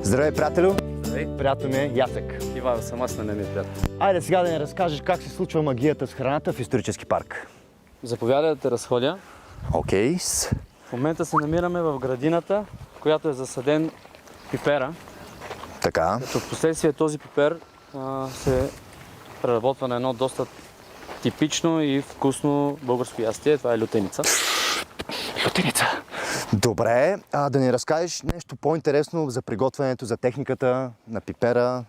Здравей, приятелю! Здравей. Приятел ми е Яцек. Ивайло съм, аз на мен ми е приятел. Айде сега да ни разкажеш как се случва магията с храната в исторически парк. Заповядай да те разходя. Окей. В момента се намираме в градината, в която е засаден пипера. Така. Като в последствие този пипер се преработва на едно доста типично и вкусно българско ястие. Това е лютеница. Лютеница. Добре, да ни разкажеш нещо по-интересно за приготвянето, за техниката на пипера.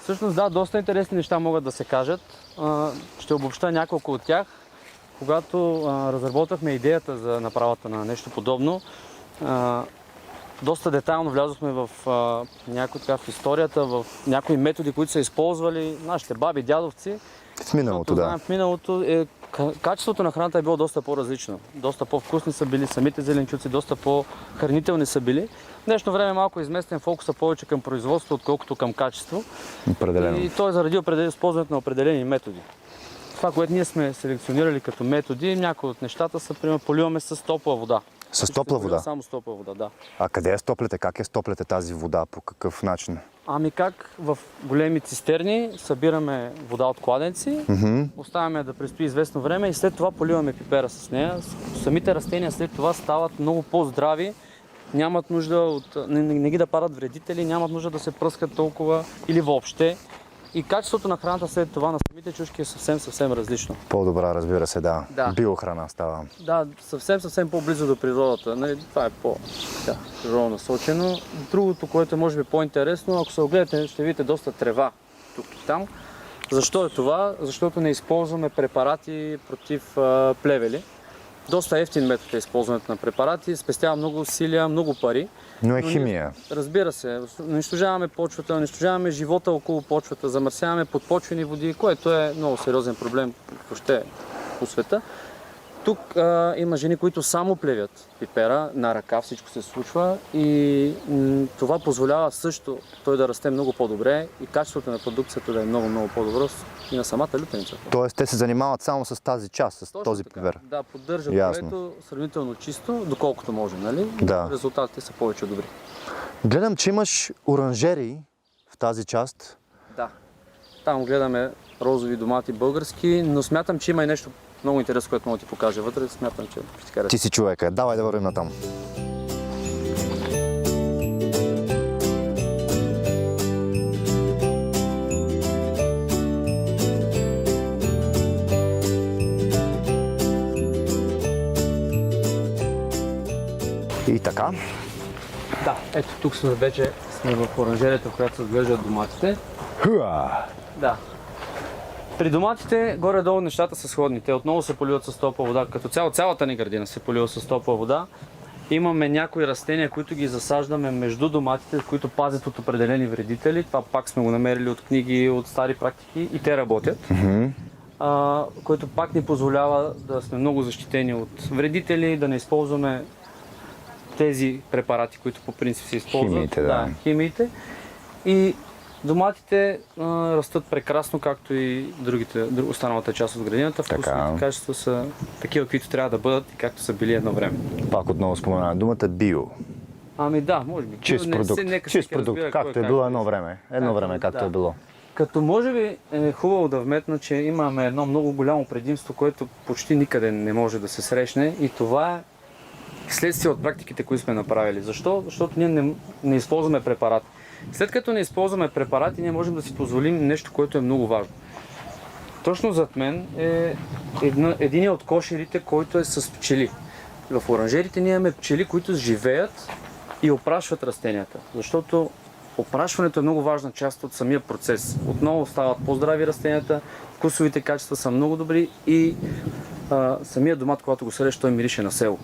Всъщност да, доста интересни неща могат да се кажат. Ще обобща няколко от тях. Когато разработвахме идеята за направата на нещо подобно, доста детайлно влязохме в в историята, в някои методи, които са използвали нашите баби, дядовци. В миналото, да. В миналото качеството на храната е било доста по-различно. Доста по-вкусни са били самите зеленчуци, доста по-хранителни са били. В днешно време малко изместен фокуса повече към производство, отколкото към качество. Определено. И то е заради използването на определени методи. Това, което ние сме селекционирали като методи, някои от нещата са, примерно, поливаме с топла вода. С топла вода? Само с топла вода, да. А къде я стоплете? Как я стоплете тази вода? По какъв начин? Ами как в големи цистерни събираме вода от кладенци, оставяме да престои известно време и след това поливаме пипера с нея. Самите растения след това стават много по-здрави, нямат нужда от не ги да падат вредители, нямат нужда да се пръскат толкова или въобще. И качеството на храната след това на самите чушки е съвсем различно. По-добра, разбира се, да. Биохрана става. Да, съвсем по-близо до природата. Това е по-природно насочено. Другото, което е може би по-интересно, ако се огледате, ще видите доста трева тук и там. Защо е това? Защото не използваме препарати против плевели. Доста ефтин метод е използването на препарати, спестява много усилия, много пари. Но е химия. Разбира се, унищожаваме почвата, унищожаваме живота около почвата, замърсяваме подпочвени води, което е много сериозен проблем въобще по света. Тук има жени, които само плевят пипера, на ръка всичко се случва и това позволява също той да расте много по-добре и качеството на продукцията да е много по-добро и на самата лютеница. Тоест те се занимават само с тази част, с този пипер? Да, поддържат полето сравнително чисто, доколкото може, нали? Да. Резултатите са повече добри. Гледам, че имаш оранжерии в тази част. Да. Там гледаме розови домати български, но смятам, че има и нещо много интересно, което мога да ти покажа вътре. Смятам, че ще ти хареса. Ти си човека. Давай да вървим натам. И така. Да, ето тук вече сме в оранжерията, в която се отглеждат доматите. Да. При доматите горе-долу нещата са сходни. Те отново се поливат с топла вода. Като цялата ни градина се полива с топла вода. Имаме някои растения, които ги засаждаме между доматите, които пазят от определени вредители. Това пак сме го намерили от книги, от стари практики и те работят. Което пак ни позволява да сме много защитени от вредители, да не използваме тези препарати, които по принцип се използват. Химиите, да. Химиите. И доматите растат прекрасно, както и останалата част от градината. Вкусовите качества са такива, каквито трябва да бъдат и както са били едно време. Пак отново споменавам думата био. Ами да, може би. Чист продукт. Чист продукт, както е било едно време. Едно време, както е било. Като може би е хубаво да вметна, че имаме едно много голямо предимство, което почти никъде не може да се срещне и това е следствие от практиките, които сме направили. Защо? Защото ние не използваме препарати. След като не използваме препарати, ние можем да си позволим нещо, което е много важно. Точно зад мен е един от кошерите, който е с пчели. В оранжерите ние имаме пчели, които живеят и опрашват растенията. Защото опрашването е много важна част от самия процес. Отново стават по-здрави растенията, вкусовите качества са много добри и самия домат, когато го съдеш, той мирише на село.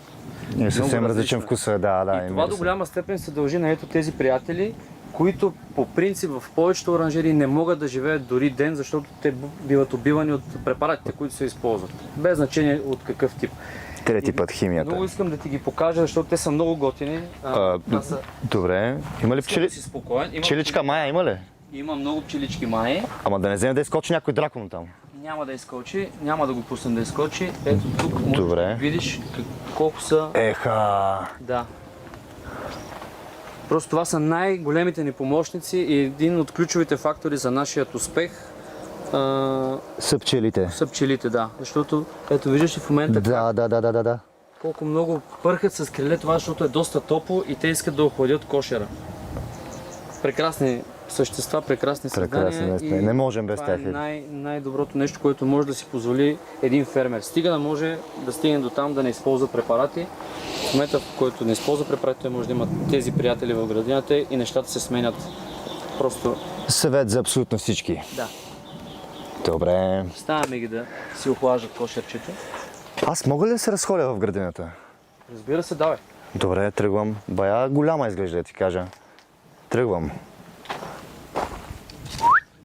Е съвсем различен вкус, да. И това до голяма степен се дължи на ето тези приятели, които по принцип в повечето оранжерии не могат да живеят дори ден, защото те биват убивани от препаратите, които се използват. Без значение от какъв тип. Трети път химията. Много искам да ти ги покажа, защото те са много готини. Добре. Има ли пчели? Пчеличка Майя има ли? Има много пчелички Майи. Ама да не вземе да изкочи някой дракон там. Няма да изкочи, няма да го пуснем да изкочи. Ето тук можеш да видиш колко са. Еха! Да. Просто това са най-големите ни помощници и един от ключовите фактори за нашият успех Са пчелите. са пчелите, да. Защото, ето виждаш и в момента Да. колко много пърхат с криле, това защото е доста топло и те искат да охладят кошера. Прекрасни същества, прекрасни Прекрасни създания. наистина. Не можем без това е тях. най-доброто нещо, което може да си позволи един фермер. Стига да може да стигне до там да не използва препарати. В момента, в който не използва препарати, той може да има тези приятели в градината и нещата се сменят. Просто Съвет за абсолютно всички. да. Добре. Ставаме ги да си охлаждат кошерчето. Аз мога ли да се разходя в градината? Разбира се, давай. Добре, тръгвам. Бая голяма изглежда, да ти кажа. Тръгвам.